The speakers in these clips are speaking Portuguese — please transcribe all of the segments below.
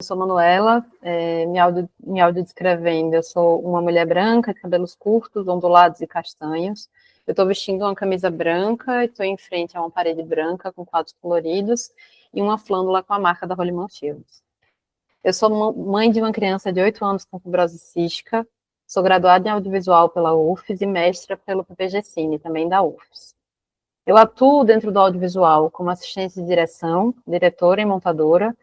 Eu sou Manuela, me audiodescrevendo, eu sou uma mulher branca, de cabelos curtos, ondulados e castanhos. Eu estou vestindo uma camisa branca e estou em frente a uma parede branca com quadros coloridos e uma flândula com a marca da Hollyman Filmes. Eu sou mãe de uma criança de 8 anos com fibrose cística, sou graduada em audiovisual pela UFES e mestra pelo PPG Cine, também da UFES. Eu atuo dentro do audiovisual como assistente de direção, diretora e montadora,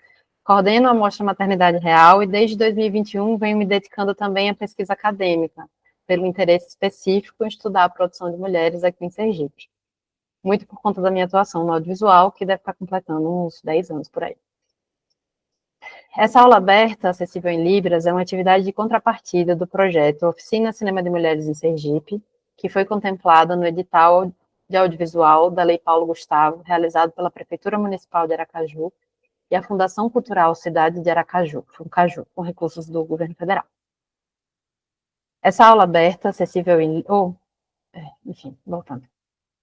coordeno a Mostra Maternidade Real e desde 2021 venho me dedicando também à pesquisa acadêmica, pelo interesse específico em estudar a produção de mulheres aqui em Sergipe. Muito por conta da minha atuação no audiovisual, que deve estar completando uns 10 anos por aí. Essa aula aberta, acessível em Libras, é uma atividade de contrapartida do projeto Oficina Cinema de Mulheres em Sergipe, que foi contemplada no edital de audiovisual da Lei Paulo Gustavo, realizado pela Prefeitura Municipal de Aracaju e a Fundação Cultural Cidade de Aracaju, FUNCAJU, com recursos do governo federal. Essa aula aberta, acessível em... enfim, voltando.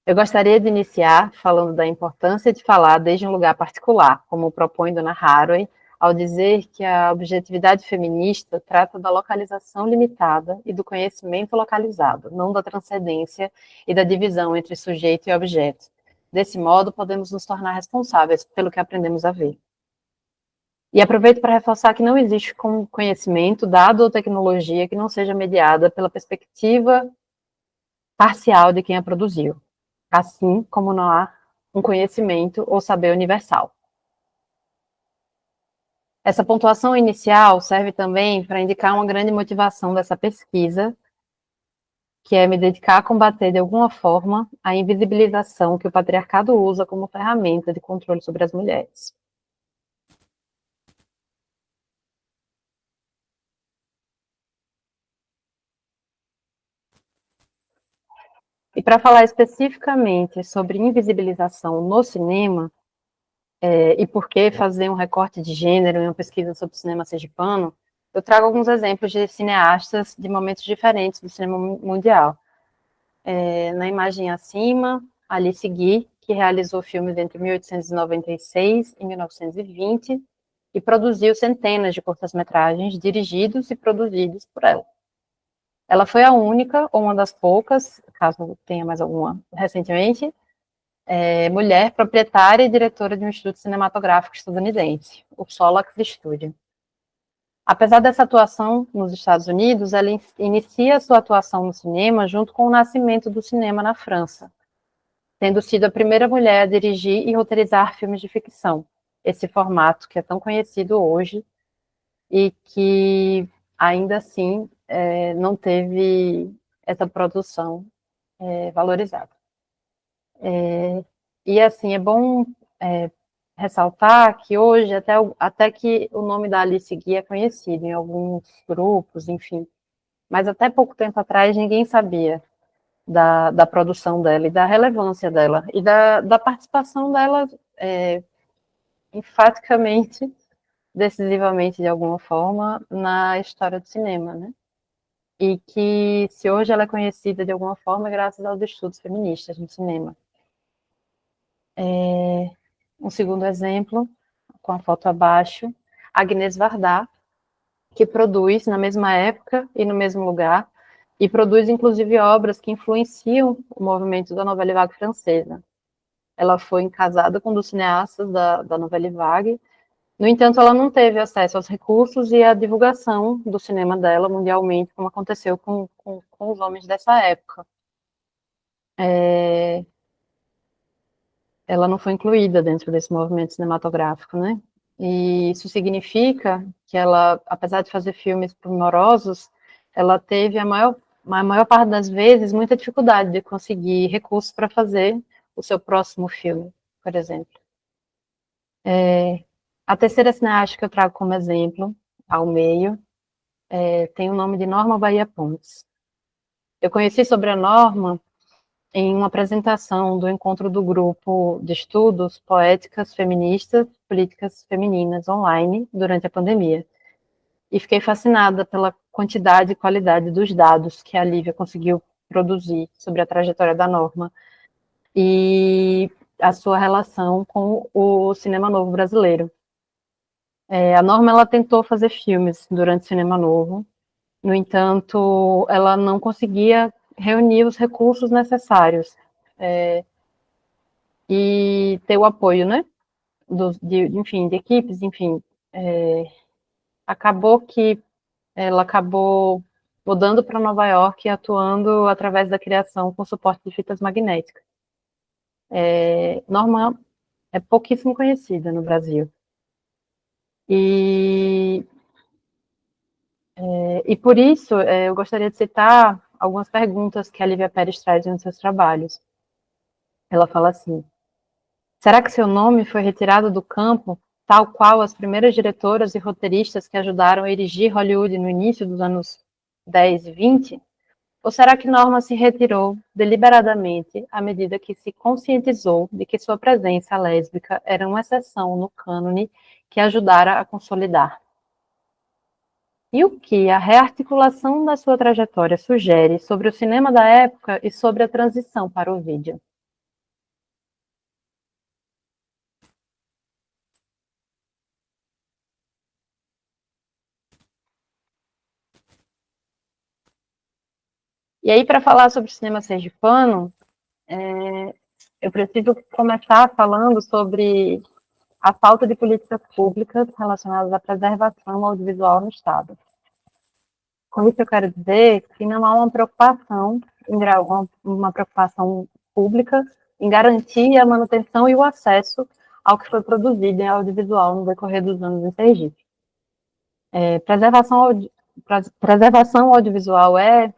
Eu gostaria de iniciar falando da importância de falar desde um lugar particular, como propõe Dona Haraway, ao dizer que a objetividade feminista trata da localização limitada e do conhecimento localizado, não da transcendência e da divisão entre sujeito e objeto. Desse modo, podemos nos tornar responsáveis pelo que aprendemos a ver. E aproveito para reforçar que não existe conhecimento, dado ou tecnologia que não seja mediada pela perspectiva parcial de quem a produziu, assim como não há um conhecimento ou saber universal. Essa pontuação inicial serve também para indicar uma grande motivação dessa pesquisa, que é me dedicar a combater de alguma forma a invisibilização que o patriarcado usa como ferramenta de controle sobre as mulheres. E para falar especificamente sobre invisibilização no cinema, e por que fazer um recorte de gênero em uma pesquisa sobre o cinema sergipano, eu trago alguns exemplos de cineastas de momentos diferentes do cinema mundial. Na imagem acima, Alice Guy, que realizou filmes entre 1896 e 1920 e produziu centenas de curtas-metragens dirigidos e produzidos por ela. Ela foi a única, ou uma das poucas, caso tenha mais alguma recentemente, mulher proprietária e diretora de um instituto cinematográfico estadunidense, o Solax Studio. Apesar dessa atuação nos Estados Unidos, ela inicia sua atuação no cinema junto com o nascimento do cinema na França, tendo sido a primeira mulher a dirigir e roteirizar filmes de ficção, esse formato que é tão conhecido hoje e que ainda assim não teve essa produção valorizada. E assim, é bom ressaltar que hoje, até que o nome da Alice Guy é conhecido em alguns grupos, enfim, mas até pouco tempo atrás ninguém sabia da produção dela e da relevância dela e da participação dela enfaticamente, decisivamente de alguma forma, na história do cinema, né? E que se hoje ela é conhecida de alguma forma é graças aos estudos feministas no cinema. Um segundo exemplo, com a foto abaixo, Agnès Varda, que produz na mesma época e no mesmo lugar, e produz inclusive obras que influenciam o movimento da Nouvelle Vague francesa. Ela foi casada com um dos cineastas da Nouvelle Vague, no entanto, ela não teve acesso aos recursos e à divulgação do cinema dela mundialmente, como aconteceu com os homens dessa época. Ela não foi incluída dentro desse movimento cinematográfico, né? E isso significa que ela, apesar de fazer filmes primorosos, ela teve a maior parte das vezes muita dificuldade de conseguir recursos para fazer o seu próximo filme, por exemplo. A terceira cineasta que eu trago como exemplo, ao meio, tem o nome de Norma Bahia Pontes. Eu conheci sobre a Norma em uma apresentação do encontro do grupo de estudos Poéticas Feministas, Políticas Femininas online durante a pandemia. E fiquei fascinada pela quantidade e qualidade dos dados que a Lívia conseguiu produzir sobre a trajetória da Norma e a sua relação com o cinema novo brasileiro. A Norma, ela tentou fazer filmes durante o Cinema Novo, no entanto, ela não conseguia reunir os recursos necessários e ter o apoio, né, enfim, de equipes, enfim. Acabou que ela acabou mudando para Nova York e atuando através da criação com suporte de fitas magnéticas. Norma é pouquíssimo conhecida no Brasil. E por isso, eu gostaria de citar algumas perguntas que a Lívia Pérez traz nos seus trabalhos. Ela fala assim: será que seu nome foi retirado do campo, tal qual as primeiras diretoras e roteiristas que ajudaram a erigir Hollywood no início dos anos 10 e 20? Ou será que Norma se retirou deliberadamente à medida que se conscientizou de que sua presença lésbica era uma exceção no cânone que ajudara a consolidar? E o que a rearticulação da sua trajetória sugere sobre o cinema da época e sobre a transição para o vídeo? E aí, para falar sobre o cinema sergipano, eu preciso começar falando sobre a falta de políticas públicas relacionadas à preservação audiovisual no Estado. Com isso, eu quero dizer que não há uma preocupação, uma preocupação pública em garantir a manutenção e o acesso ao que foi produzido em audiovisual no decorrer dos anos em Sergipe. Preservação audiovisual é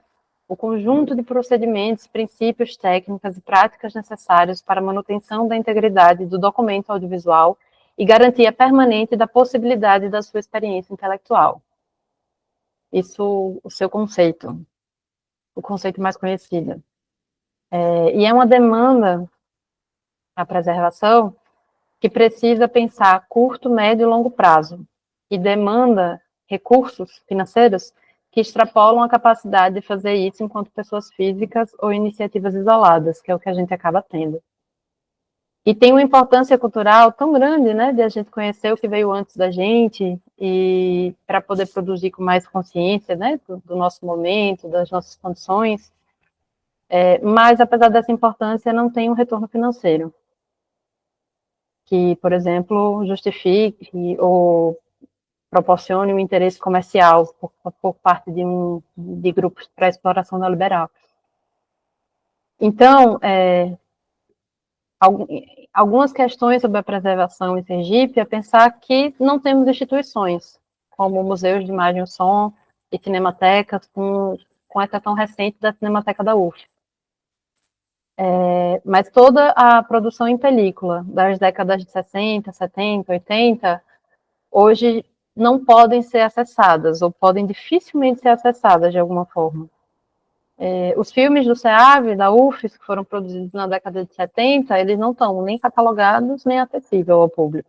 o conjunto de procedimentos, princípios, técnicas e práticas necessários para a manutenção da integridade do documento audiovisual e garantia permanente da possibilidade da sua experiência intelectual. Isso, o seu conceito, o conceito mais conhecido. E é uma demanda, a preservação, que precisa pensar a curto, médio e longo prazo, e demanda recursos financeiros que extrapolam a capacidade de fazer isso enquanto pessoas físicas ou iniciativas isoladas, que é o que a gente acaba tendo. E tem uma importância cultural tão grande, né, de a gente conhecer o que veio antes da gente e para poder produzir com mais consciência, né, do nosso momento, das nossas condições. Mas, apesar dessa importância, não tem um retorno financeiro que, por exemplo, justifique ou proporcione um interesse comercial por parte de grupos para a exploração neoliberal. Então, algumas questões sobre a preservação em Sergipe é pensar que não temos instituições, como museus de imagem e som e cinematecas, com exceção recente da Cinemateca da UF. Mas toda a produção em película, das décadas de 60, 70, 80, hoje não podem ser acessadas, ou podem dificilmente ser acessadas de alguma forma. Os filmes do SEAV, da UFES, que foram produzidos na década de 70, eles não estão nem catalogados, nem acessíveis ao público.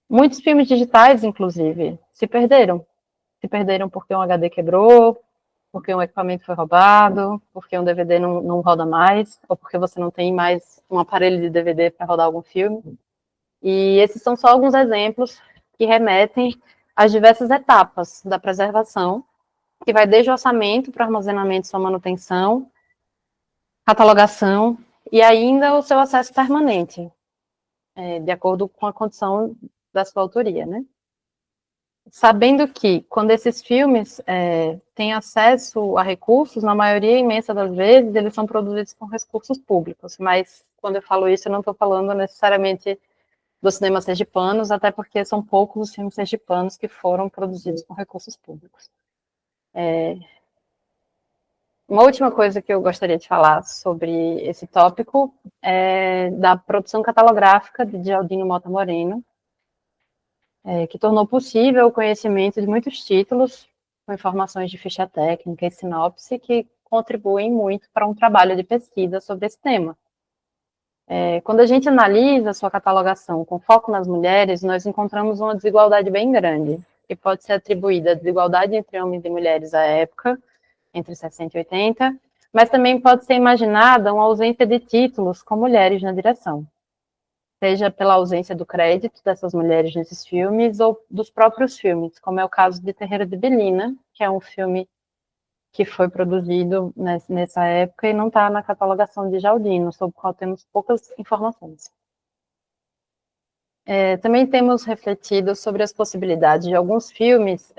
Muitos filmes digitais, inclusive, se perderam. Se perderam porque um HD quebrou, porque um equipamento foi roubado, porque um DVD não roda mais, ou porque você não tem mais um aparelho de DVD para rodar algum filme. E esses são só alguns exemplos que remetem às diversas etapas da preservação, que vai desde o orçamento para armazenamento e sua manutenção, catalogação e ainda o seu acesso permanente, de acordo com a condição da sua autoria, né? Sabendo que, quando esses filmes têm acesso a recursos, na maioria imensa das vezes, eles são produzidos com recursos públicos, mas quando eu falo isso, eu não estou falando necessariamente dos cinemas sergipanos, até porque são poucos os filmes sergipanos que foram produzidos com recursos públicos. Uma última coisa que eu gostaria de falar sobre esse tópico é da produção catalográfica de Aldino Mota Moreno, que tornou possível o conhecimento de muitos títulos com informações de ficha técnica e sinopse que contribuem muito para um trabalho de pesquisa sobre esse tema. Quando a gente analisa a sua catalogação com foco nas mulheres, nós encontramos uma desigualdade bem grande, que pode ser atribuída à desigualdade entre homens e mulheres à época, entre 60 e 80, mas também pode ser imaginada uma ausência de títulos com mulheres na direção. seja pela ausência do crédito dessas mulheres nesses filmes ou dos próprios filmes, como é o caso de Terreiro de Belina, que é um filme que foi produzido nessa época e não está na catalogação de Jaldino, sobre o qual temos poucas informações. Também temos refletido sobre as possibilidades de alguns filmes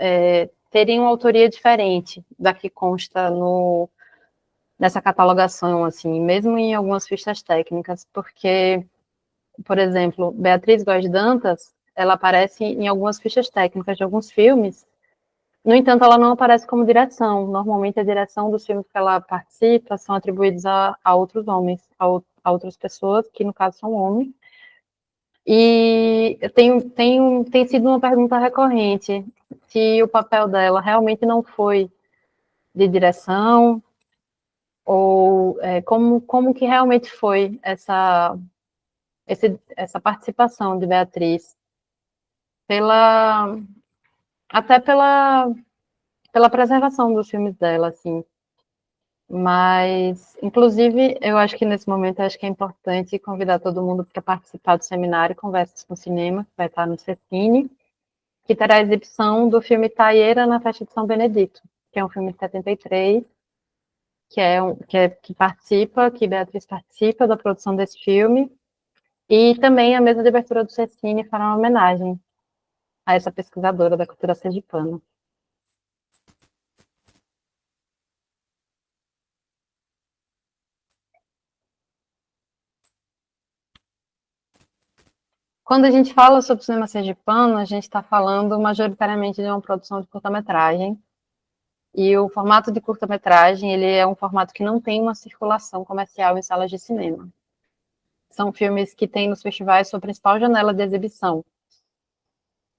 terem uma autoria diferente da que consta nessa catalogação, assim, mesmo em algumas fichas técnicas, porque, por exemplo, Beatriz Góes Dantas, ela aparece em algumas fichas técnicas de alguns filmes. No entanto, ela não aparece como direção. Normalmente, a direção dos filmes que ela participa são atribuídos a outros homens, a outras pessoas, que no caso são homens. E tem sido uma pergunta recorrente se o papel dela realmente não foi de direção, ou como que realmente foi essa participação de Beatriz, pela, até pela preservação dos filmes dela, assim. Mas, inclusive, eu acho que nesse momento acho que é importante convidar todo mundo para participar do seminário Conversas com Cinema, que vai estar no Cecine, que terá a exibição do filme Taieira na Festa de São Benedito, que é um filme de 73, que Beatriz participa da produção desse filme, e também a mesa de abertura do Cecine fará uma homenagem a essa pesquisadora da cultura sergipana. Quando a gente fala sobre cinema sergipano, a gente está falando majoritariamente de uma produção de curta-metragem, e o formato de curta-metragem, ele é um formato que não tem uma circulação comercial em salas de cinema. São filmes que têm nos festivais sua principal janela de exibição.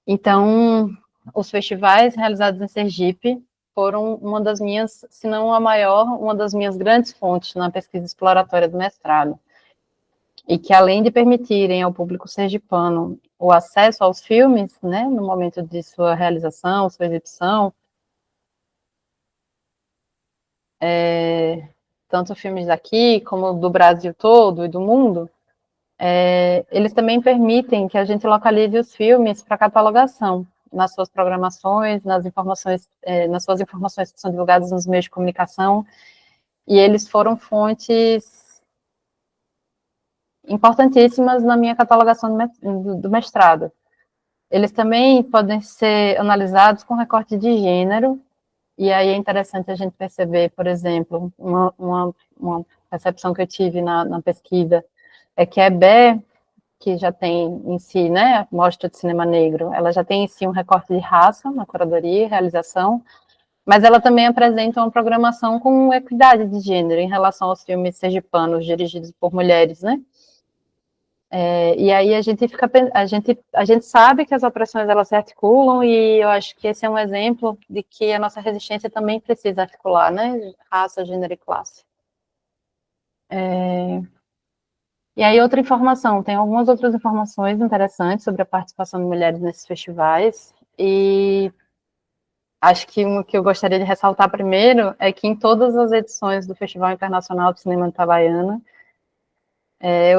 Então, os festivais realizados em Sergipe foram uma das minhas, se não a maior, uma das minhas grandes fontes na pesquisa exploratória do mestrado. E que, além de permitirem ao público sergipano o acesso aos filmes, né, no momento de sua realização, sua exibição, tanto filmes daqui como do Brasil todo e do mundo, eles também permitem que a gente localize os filmes para catalogação nas suas programações, nas suas informações que são divulgadas nos meios de comunicação, e eles foram fontes importantíssimas na minha catalogação do mestrado. Eles também podem ser analisados com recorte de gênero, e aí é interessante a gente perceber, por exemplo, uma percepção que eu tive na pesquisa, é que a EBE, que já tem em si, né, a Mostra de Cinema Negro, ela já tem em si um recorte de raça na curadoria e realização, mas ela também apresenta uma programação com equidade de gênero em relação aos filmes sergipanos dirigidos por mulheres, né? E aí a gente sabe que as opressões elas se articulam, e eu acho que esse é um exemplo de que a nossa resistência também precisa articular, né? Raça, gênero e classe. E aí outra informação, tem algumas outras informações interessantes sobre a participação de mulheres nesses festivais, e acho que uma que eu gostaria de ressaltar primeiro é que em todas as edições do Festival Internacional de Cinema de Itabaiana,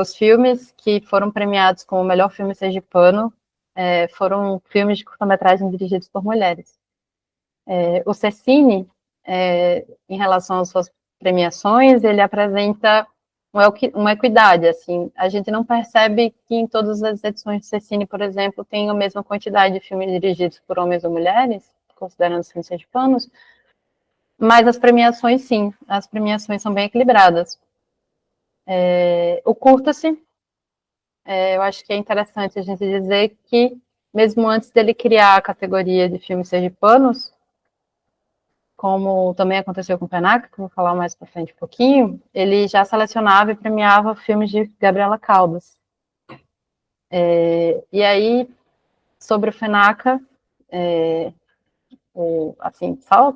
os filmes que foram premiados como o melhor filme sergipano foram filmes de curta-metragem dirigidos por mulheres. O Cecine, em relação às suas premiações, ele apresenta uma equidade, assim, a gente não percebe que em todas as edições do Cecine, por exemplo, tem a mesma quantidade de filmes dirigidos por homens ou mulheres, considerando os filmes sergipanos, mas as premiações, sim, as premiações são bem equilibradas. O Curta-se, eu acho que é interessante a gente dizer que, mesmo antes dele criar a categoria de filmes sergipanos, como também aconteceu com o Penac, que eu vou falar mais para frente um pouquinho, ele já selecionava e premiava filmes de Gabriela Caldas. E aí, sobre o FENACA, assim, só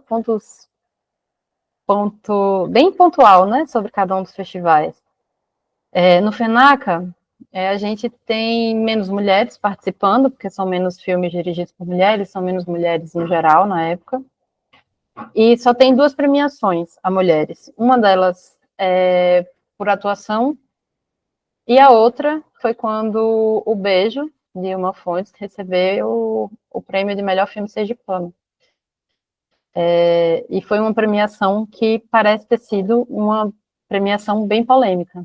bem pontual, né, sobre cada um dos festivais. No FENACA, a gente tem menos mulheres participando, porque são menos filmes dirigidos por mulheres, são menos mulheres no geral na época. E só tem duas premiações a mulheres. Uma delas é por atuação, e a outra foi quando O Beijo, de Uma Fontes, recebeu o prêmio de melhor filme sergipano. E foi uma premiação que parece ter sido uma premiação bem polêmica.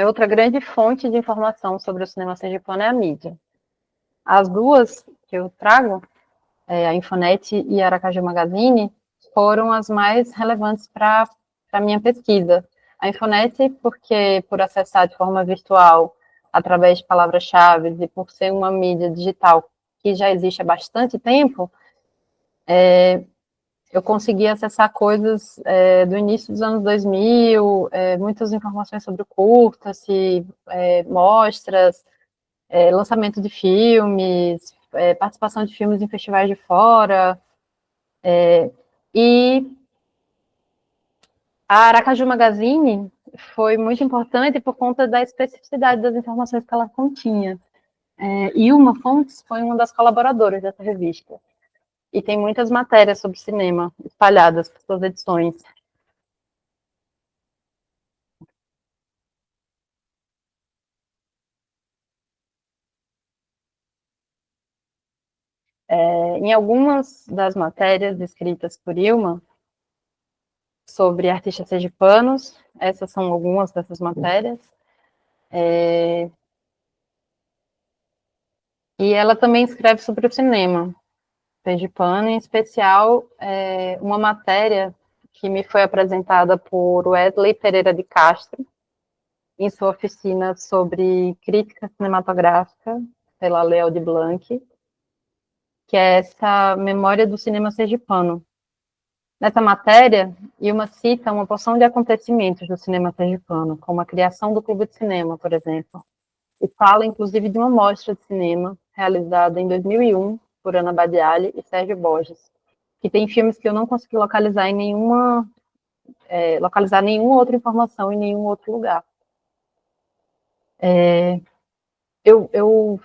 Outra grande fonte de informação sobre o cinema sergipano é a mídia. As duas que eu trago, a Infonet e a Aracaju Magazine, foram as mais relevantes para a minha pesquisa. A Infonet, porque por acessar de forma virtual, através de palavras-chave, e por ser uma mídia digital que já existe há bastante tempo, eu consegui acessar coisas do início dos anos 2000, muitas informações sobre o curta, mostras, lançamento de filmes, participação de filmes em festivais de fora, e a Aracaju Magazine foi muito importante por conta da especificidade das informações que ela continha. E Uma Fontes foi uma das colaboradoras dessa revista. E tem muitas matérias sobre cinema espalhadas por suas edições. Em algumas das matérias escritas por Ilma sobre artistas sergipanos, essas são algumas dessas matérias, e ela também escreve sobre o cinema sergipano, em especial uma matéria que me foi apresentada por Wesley Pereira de Castro, em sua oficina sobre crítica cinematográfica, pela Léo de Blanc, que é essa memória do cinema sergipano. Nessa matéria, Ilma cita uma porção de acontecimentos do cinema sergipano, como a criação do Clube de Cinema, por exemplo, e fala, inclusive, de uma mostra de cinema realizada em 2001 por Ana Badiali e Sérgio Borges, que tem filmes que eu não consegui localizar nenhuma outra informação em nenhum outro lugar. Eu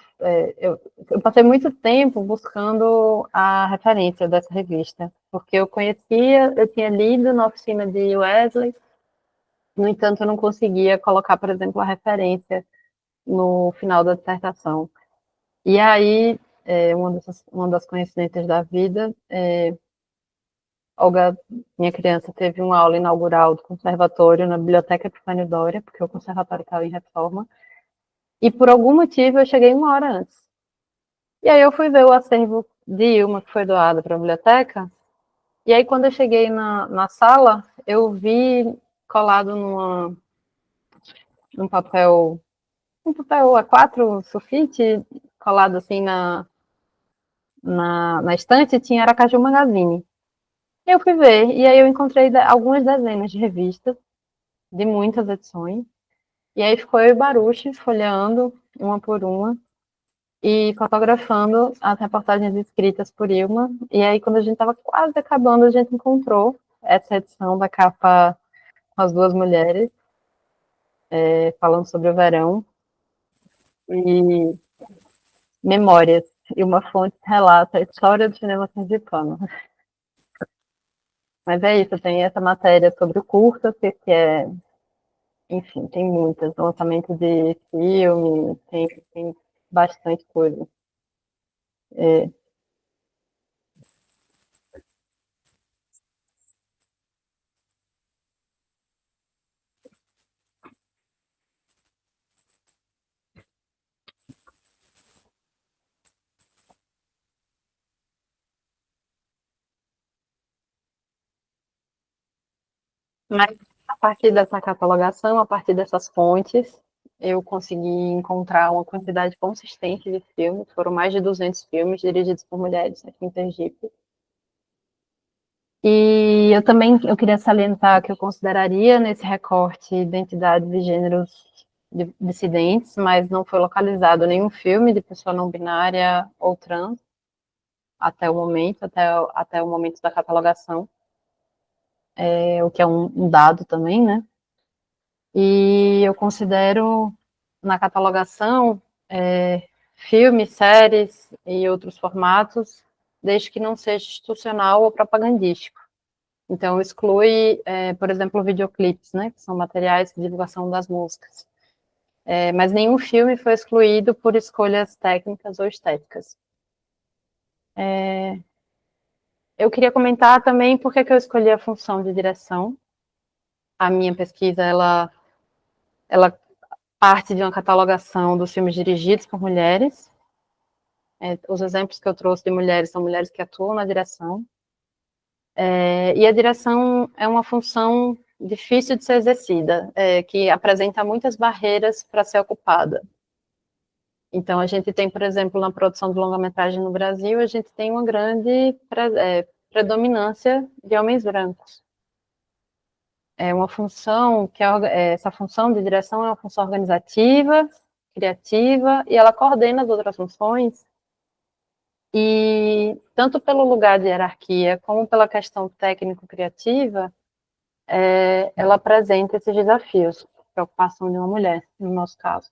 passei muito tempo buscando a referência dessa revista, porque eu tinha lido na oficina de Wesley, no entanto, eu não conseguia colocar, por exemplo, a referência no final da dissertação. E aí, uma das coincidências da vida, Olga, minha criança, teve uma aula inaugural do conservatório na Biblioteca Epifânio Doria, porque o conservatório estava em reforma, e por algum motivo eu cheguei uma hora antes. E aí eu fui ver o acervo de Ilma, que foi doado para a biblioteca, e aí quando eu cheguei na sala, eu vi colado num papel, um papel A4 sulfite, colado assim na estante, tinha Aracaju Magazine. Eu fui ver, e aí eu encontrei algumas dezenas de revistas, de muitas edições, e aí ficou eu e Baruch folheando uma por uma e fotografando as reportagens escritas por Ilma. E aí, quando a gente estava quase acabando, a gente encontrou essa edição da capa com as duas mulheres, falando sobre o verão e memórias. E uma fonte relata a história do cinema sergipano. Mas é isso, tem essa matéria sobre o curta, que é, enfim, tem muitas, lançamento de filme, tem bastante coisa. É, mas a partir dessa catalogação, a partir dessas fontes, eu consegui encontrar uma quantidade consistente de filmes, foram mais de 200 filmes dirigidos por mulheres aqui em Sergipe. E eu queria salientar que eu consideraria nesse recorte identidades e gêneros dissidentes, mas não foi localizado nenhum filme de pessoa não binária ou trans até o momento, até o momento da catalogação, o que é um dado também, né? E eu considero na catalogação filmes, séries e outros formatos desde que não seja institucional ou propagandístico. Então, exclui, por exemplo, videoclipes, né, que são materiais de divulgação das músicas. Mas nenhum filme foi excluído por escolhas técnicas ou estéticas. Eu queria comentar também por que eu escolhi a função de direção. A minha pesquisa, ela parte de uma catalogação dos filmes dirigidos por mulheres. Os exemplos que eu trouxe de mulheres são mulheres que atuam na direção. E a direção é uma função difícil de ser exercida, que apresenta muitas barreiras para ser ocupada. Então, a gente tem, por exemplo, na produção de longa-metragem no Brasil, a gente tem uma grande predominância de homens brancos. É uma função essa função de direção é uma função organizativa, criativa, e ela coordena as outras funções. E tanto pelo lugar de hierarquia como pela questão técnico-criativa, ela apresenta esses desafios, preocupação de uma mulher, no nosso caso.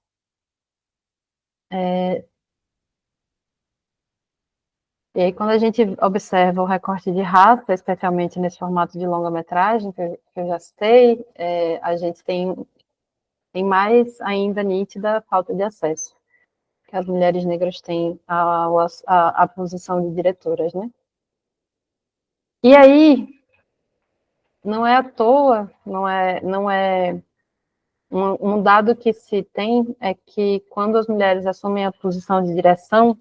E aí, quando a gente observa o recorte de raça, especialmente nesse formato de longa-metragem que eu já citei, a gente tem mais ainda nítida a falta de acesso que as mulheres negras têm à posição de diretoras, né? E aí, não é à toa, não é um dado que se tem é que quando as mulheres assumem a posição de direção,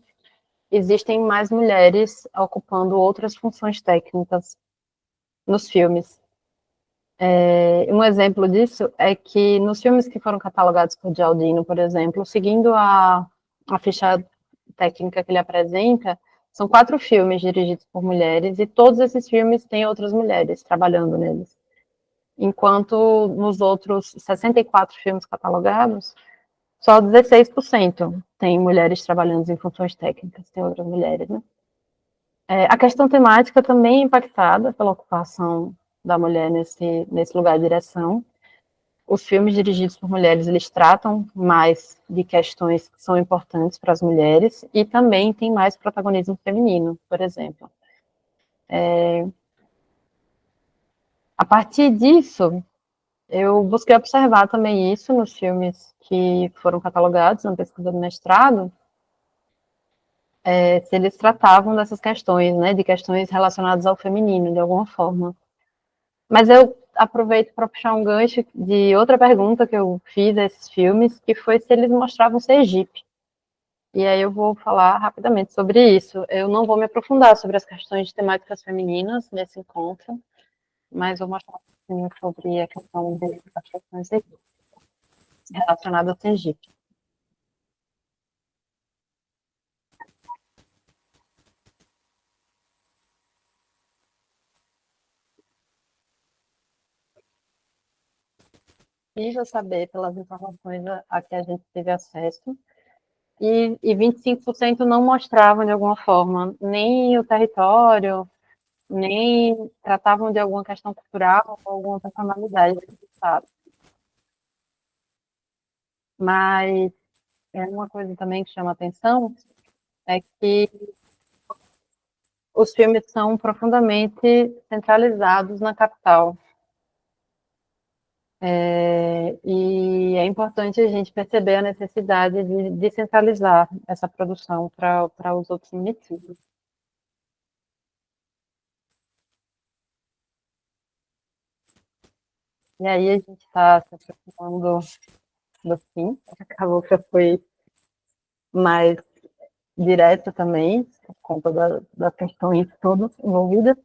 existem mais mulheres ocupando outras funções técnicas nos filmes. Um exemplo disso é que nos filmes que foram catalogados por Gialdino, por exemplo, seguindo a ficha técnica que ele apresenta, são 4 filmes dirigidos por mulheres e todos esses filmes têm outras mulheres trabalhando neles. Enquanto nos outros 64 filmes catalogados, só 16% tem mulheres trabalhando em funções técnicas, tem outras mulheres, né? A questão temática também é impactada pela ocupação da mulher nesse lugar de direção. Os filmes dirigidos por mulheres, eles tratam mais de questões que são importantes para as mulheres e também tem mais protagonismo feminino, por exemplo. A partir disso, eu busquei observar também isso nos filmes que foram catalogados na pesquisa do mestrado, se eles tratavam dessas questões, né, de questões relacionadas ao feminino, de alguma forma. Mas eu aproveito para puxar um gancho de outra pergunta que eu fiz a esses filmes, que foi se eles mostravam Sergipe. E aí eu vou falar rapidamente sobre isso. Eu não vou me aprofundar sobre as questões de temáticas femininas nesse encontro, mas vou mostrar um pouquinho sobre a questão das questões relacionadas ao Sergipe. Preciso saber pelas informações a que a gente teve acesso, e 25% não mostravam de alguma forma nem o território, nem tratavam de alguma questão cultural ou alguma personalidade do Estado. Mas uma coisa também que chama atenção é que os filmes são profundamente centralizados na capital. E é importante a gente perceber a necessidade de descentralizar essa produção para os outros municípios. E aí a gente está se aproximando do fim, acabou que eu fui mais direto também, por conta das questões todas envolvidas.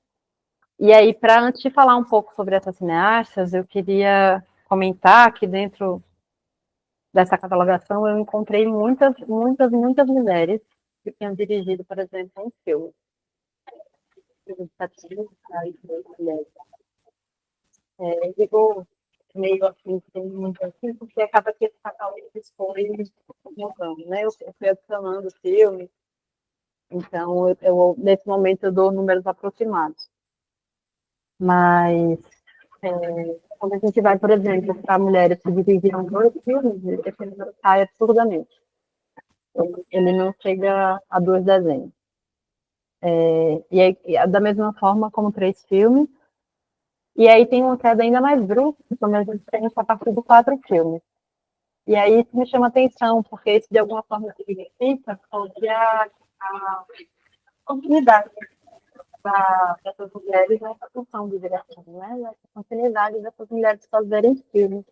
E aí, para antes de falar um pouco sobre essas cineastas, eu queria comentar que dentro dessa catalogação eu encontrei muitas mulheres que tinham dirigido, por exemplo, um filme. Digo meio assim, tem muito assim, porque acaba que esse catálogo foi mudando, né? Eu fui adicionando filme, então nesse momento eu dou números aproximados. Mas quando a gente vai, por exemplo, para mulheres que dirigiram 2 filmes, esse número cai absurdamente. Ele não chega a 2 dezenas. E aí, da mesma forma como 3 filmes. E aí tem uma queda ainda mais brusca, quando a gente tem a partir de 4 filmes. E aí isso me chama atenção, porque isso de alguma forma significa que a continuidade dessas mulheres nessa função de direção, né? A continuidade dessas mulheres fazerem filmes.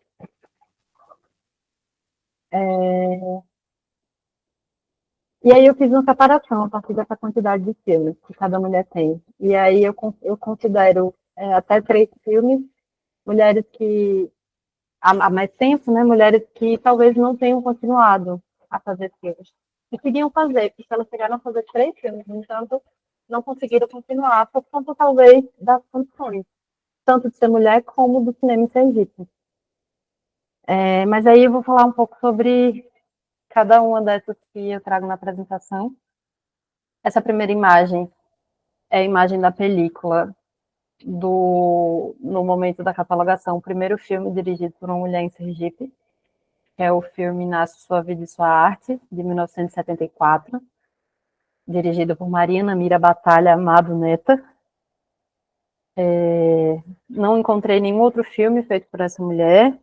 E aí eu fiz uma separação a partir dessa quantidade de filmes que cada mulher tem. E aí eu considero até 3 filmes mulheres que, há mais tempo, né? Mulheres que talvez não tenham continuado a fazer filmes. E queriam fazer, porque elas chegaram a fazer 3 filmes, no entanto, não conseguiram continuar por conta, talvez, das condições, tanto de ser mulher como do cinema em Sergipe. Mas aí eu vou falar um pouco sobre cada uma dessas que eu trago na apresentação. Essa primeira imagem é a imagem da película no momento da catalogação, o primeiro filme dirigido por uma mulher em Sergipe, que é o filme Nasce Sua Vida e Sua Arte, de 1974, dirigido por Marina Mira Batalha Amado Neta. Não encontrei nenhum outro filme feito por essa mulher,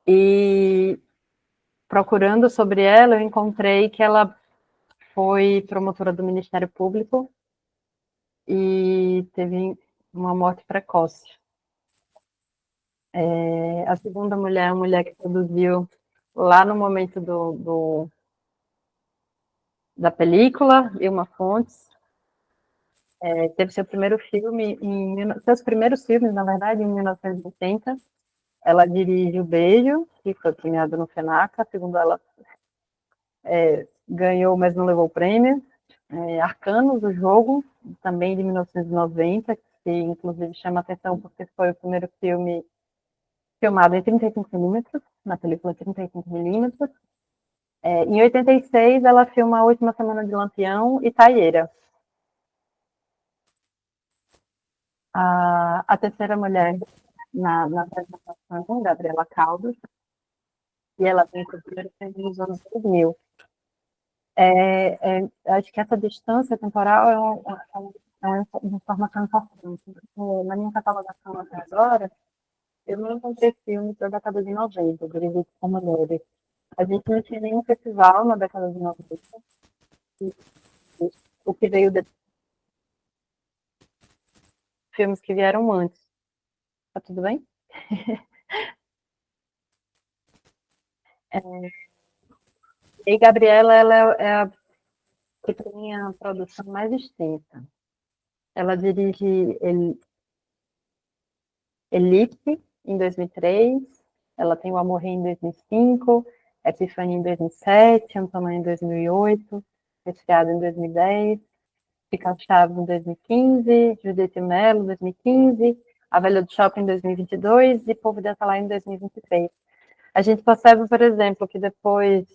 e procurando sobre ela, eu encontrei que ela foi promotora do Ministério Público e teve uma morte precoce. A segunda mulher é uma mulher que produziu lá no momento da película, Ilma Fontes. Teve seu primeiro filme, seus primeiros filmes, na verdade, em 1980. Ela dirige O Beijo, que foi premiado no FENAC. Segundo ela, ganhou, mas não levou o prêmio. Arcanos, o jogo, também de 1990, que inclusive chama atenção porque foi o primeiro filme filmado em 35 mm, na película 35 mm. Em 86, ela filma A Última Semana de Lampião e Taieira. A terceira mulher na apresentação, Gabriela Caldas, e ela vem para o primeiro filme nos anos 2000. Acho que essa distância temporal uma informação importante. Na minha catalogação até agora, eu não encontrei filmes da década de 90, dirigidos por mulheres. A gente não tinha nenhum festival na década de 90. O que veio de filmes que vieram antes. Tá tudo bem? E Gabriela, ela é a que tem a produção mais extensa. Ela dirige Elite, em 2003, ela tem O Amor em 2005, Epifania em 2007, Antomã em 2008, Resfriado em 2010, Fica Chaves em 2015, Judite Mello em 2015, A Velha do Shopping em 2022 e Povo de Atalaya em 2023. A gente percebe, por exemplo, que depois,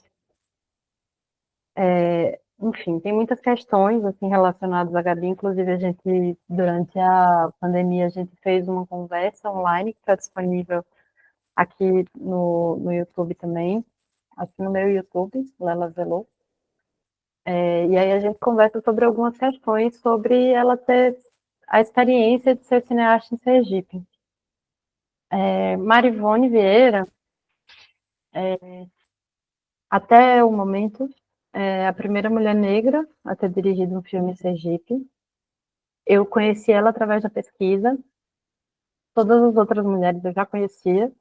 enfim, tem muitas questões assim relacionadas à Gabi. Inclusive, a gente, durante a pandemia, a gente fez uma conversa online que está disponível aqui no YouTube também, aqui no meu YouTube, Lela Velô. E aí a gente conversa sobre algumas questões sobre ela ter a experiência de ser cineasta em Sergipe. Marivone Vieira, até o momento, é a primeira mulher negra a ter dirigido um filme em Sergipe. Eu conheci ela através da pesquisa. Todas as outras mulheres eu já conhecia,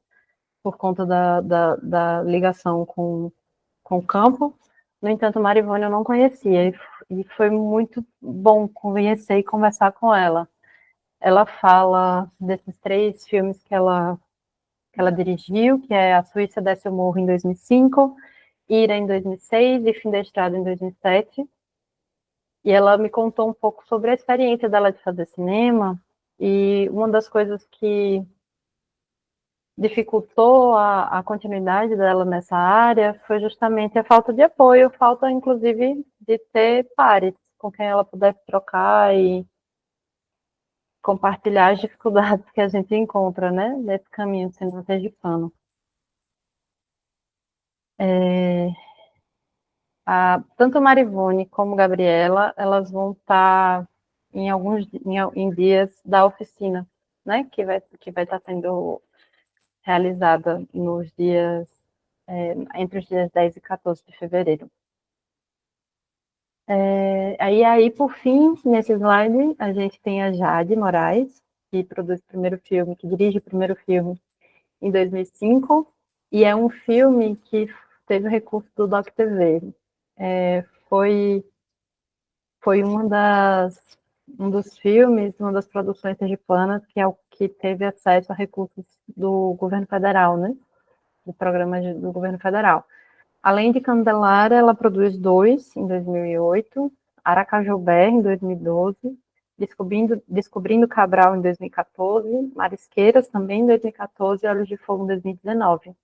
por conta da ligação com o campo. No entanto, Marivone eu não conhecia, e foi muito bom conhecer e conversar com ela. Ela fala desses 3 filmes que ela dirigiu, que é A Suíça Desce o Morro, em 2005, Ira, em 2006 e Fim da Estrada, em 2007. E ela me contou um pouco sobre a experiência dela de fazer cinema, e uma das coisas que dificultou a continuidade dela nessa área foi justamente a falta de apoio, falta, inclusive, de ter pares com quem ela pudesse trocar e compartilhar as dificuldades que a gente encontra, né, nesse caminho de cinema sergipano. Tanto a Marivone como a Gabriela, elas vão estar em dias da oficina, né? Que vai estar sendo realizada nos dias entre os dias 10 e 14 de fevereiro. Aí, por fim, nesse slide, a gente tem a Jade Moraes, que produz o primeiro filme, que dirige o primeiro filme em 2005, e é um filme que teve o recurso do Doc TV. Foi um dos filmes, uma das produções sergipanas que é o que teve acesso a recursos do governo federal, né? Do programa do governo federal. Além de Candelária, ela produz dois em 2008, Aracajubé em 2012, Descobrindo Cabral em 2014, Marisqueiras também em 2014 e Olhos de Fogo em 2019.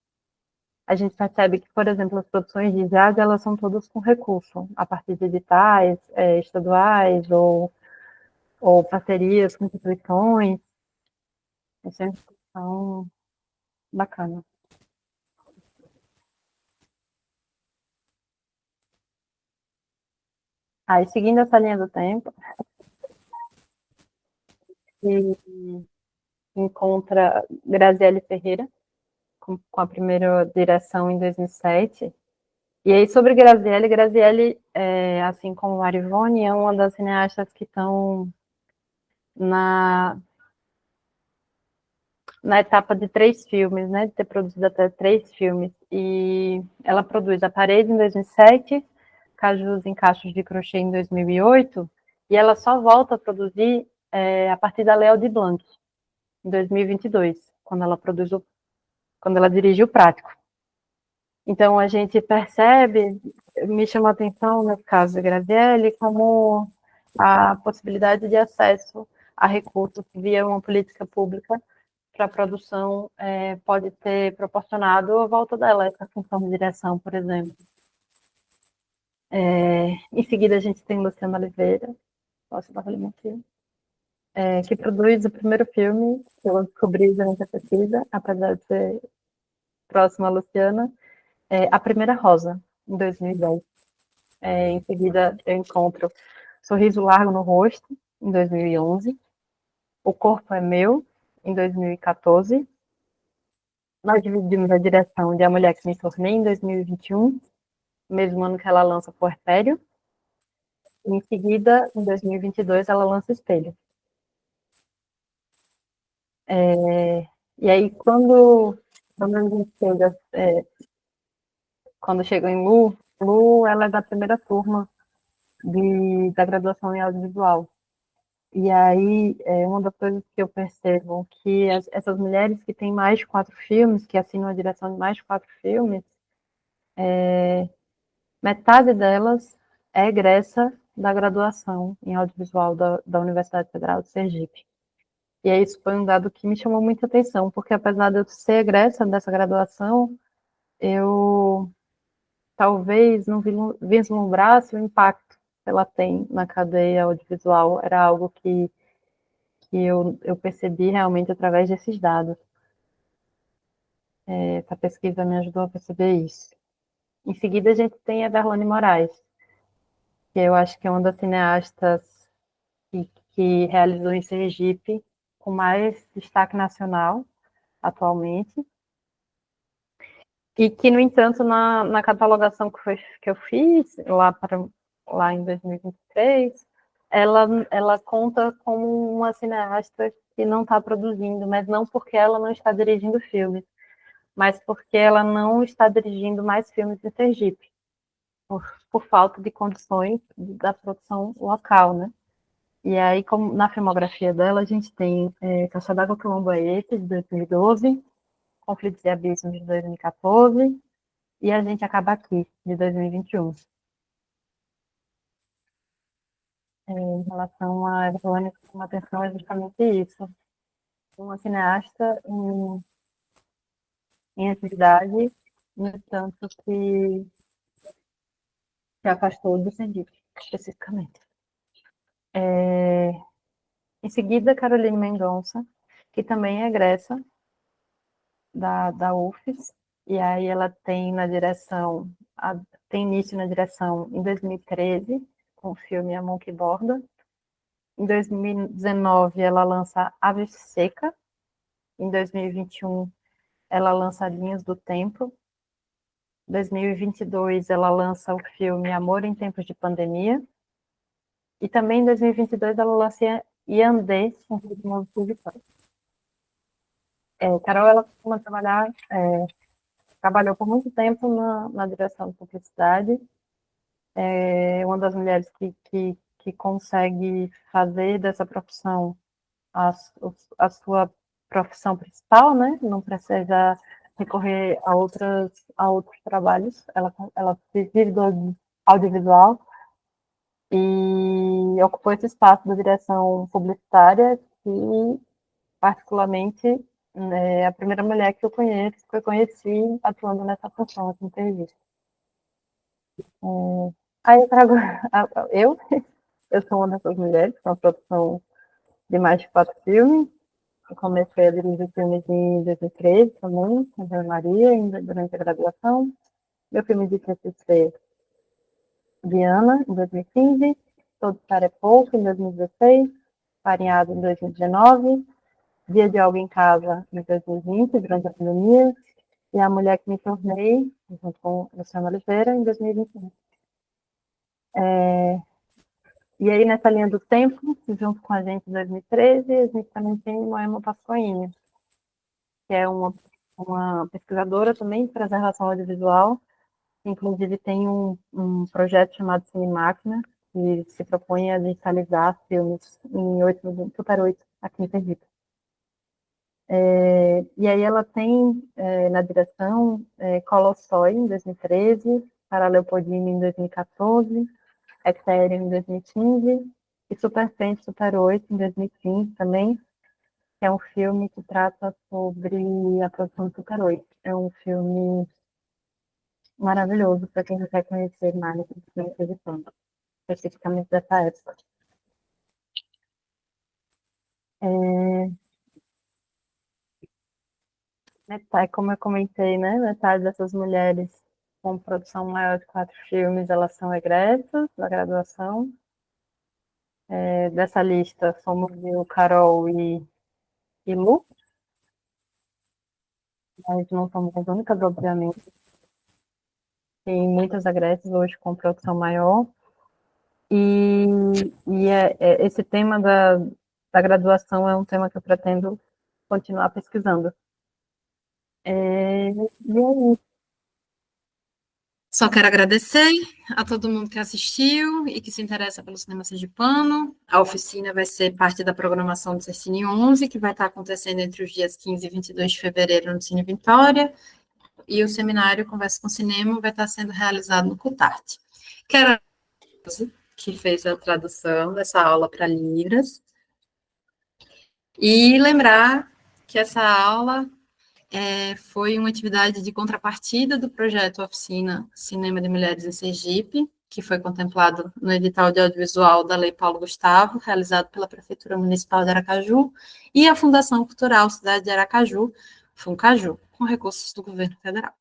A gente percebe que, por exemplo, as produções de jazz, elas são todas com recurso, a partir de editais estaduais ou parcerias com instituições. Essa é uma discussão bacana. Aí, seguindo essa linha do tempo, se encontra Graziele Ferreira, com a primeira direção em 2007. E aí, sobre Graziele, assim como Marivone, é uma das cineastas que estão na, na etapa de 3 filmes, né? De ter produzido até 3 filmes. E ela produz A Parede em 2007, Cajus em Cachos de Crochê em 2008, e ela só volta a produzir a partir da Léo de Blanc, em 2022, quando ela dirigiu o Prático. Então, a gente percebe, me chama a atenção, no caso da Grazielli, como a possibilidade de acesso a recursos via uma política pública para a produção pode ter proporcionado a volta dela, essa função de direção, por exemplo. Em seguida, a gente tem Luciana Oliveira, posso dar aqui, que produz o primeiro filme que eu descobri durante a pesquisa, apesar de ser próxima a Luciana, A Primeira Rosa, em 2010. Em seguida, eu encontro Sorriso Largo no Rosto, em 2011. O Corpo é Meu, em 2014. Nós dividimos a direção de A Mulher que Me Tornei, em 2021, mesmo ano que ela lança Puerpério. Em seguida, em 2022, ela lança Espelho. E aí, quando a gente chega, quando chega em Lu, ela é da primeira turma da graduação em audiovisual. E aí, uma das coisas que eu percebo que essas mulheres que têm mais de 4 filmes, que assinam a direção de mais de 4 filmes, metade delas é egressa da graduação em audiovisual da Universidade Federal de Sergipe. E aí isso foi um dado que me chamou muita atenção, porque apesar de eu ser egressa dessa graduação, eu talvez não vislumbrasse o impacto que ela tem na cadeia audiovisual. Era algo que eu percebi realmente através desses dados. Essa pesquisa me ajudou a perceber isso. Em seguida, a gente tem a Verlane Moraes, que eu acho que é uma das cineastas que realizou em Sergipe com mais destaque nacional atualmente, e que, no entanto, na catalogação que eu fiz lá em 2023, ela conta como uma cineasta que não está produzindo, mas não porque ela não está dirigindo filmes, mas porque ela não está dirigindo mais filmes em Sergipe, por falta de condições da produção local, né? E aí, como na filmografia dela, a gente tem Caixa d'Água Quilomboete, de 2012, Conflitos e Abismos, de 2014, e A Gente Acaba Aqui, de 2021. Em relação a Evelyn, uma atenção é justamente isso. Uma cineasta em atividade, no entanto, que se afastou do Sergipe, especificamente. Em seguida, Caroline Mendonça, que também é egressa da UFES, E aí ela tem na direção, tem início na direção em 2013, com o filme A Mão que Borda. Em 2019, ela lança Ave Seca. Em 2021, ela lança Linhas do Tempo. Em 2022, ela lança o filme Amor em Tempos de Pandemia. E também em 2022, ela lança Yandê, um ritmo musical. Carol, ela costuma trabalhar, trabalhou por muito tempo na direção de publicidade. É uma das mulheres que consegue fazer dessa profissão a, a sua profissão principal, né? Não precisa recorrer a outros trabalhos. Ela vive do audiovisual e ocupou esse espaço da direção publicitária que, particularmente, é a primeira mulher que eu conheço, que eu conheci atuando nessa função aqui em Sergipe. Aí eu trago, eu, eu sou uma dessas mulheres, com a produção de mais de 4 filmes. Eu comecei a dirigir filmes em 2013 também, com a Maria, ainda durante a graduação. Meu filme de TCC, Diana, em 2015. Todo Estar é Pouco, em 2016. Parinhado, em 2019. Dia de Algo em Casa, em 2020, durante a pandemia. E A Mulher que Me Tornei, junto com Luciana Oliveira, em 2021. E aí, nessa linha do tempo, junto com a gente em 2013, a gente também tem Moema Pascoini, que é uma pesquisadora também de preservação audiovisual. Inclusive, tem um projeto chamado Cine Máquina, que se propõe a digitalizar filmes em Super 8, aqui em Sergipe. E aí ela tem na direção Colossói, em 2013, Para Leopoldina, em 2014, Etério, em 2015, e Super Frente, Super 8, em 2015 também, que é um filme que trata sobre a produção do Super 8. É um filme maravilhoso para quem quer conhecer mais sobre televisão, especificamente dessa época. Metade, como eu comentei, né, metade dessas mulheres com produção maior de 4 filmes, elas são egressas da graduação. Dessa lista, somos eu, Carol e Lu, mas não somos as únicas, obviamente. Tem muitas egressas hoje com produção maior. Esse tema da graduação é um tema que eu pretendo continuar pesquisando. E é isso. Só quero agradecer a todo mundo que assistiu e que se interessa pelo cinema sergipano. A oficina vai ser parte da programação do Cine 11, que vai estar acontecendo entre os dias 15 e 22 de fevereiro no Cine Vitória, e o seminário Conversa com Cinema vai estar sendo realizado no CUTART. Quero agradecer que fez a tradução dessa aula para Libras, e lembrar que essa aula foi uma atividade de contrapartida do projeto Oficina Cinema de Mulheres em Sergipe, que foi contemplado no edital de audiovisual da Lei Paulo Gustavo, realizado pela Prefeitura Municipal de Aracaju, e a Fundação Cultural Cidade de Aracaju, FUNCAJU, com recursos do governo federal.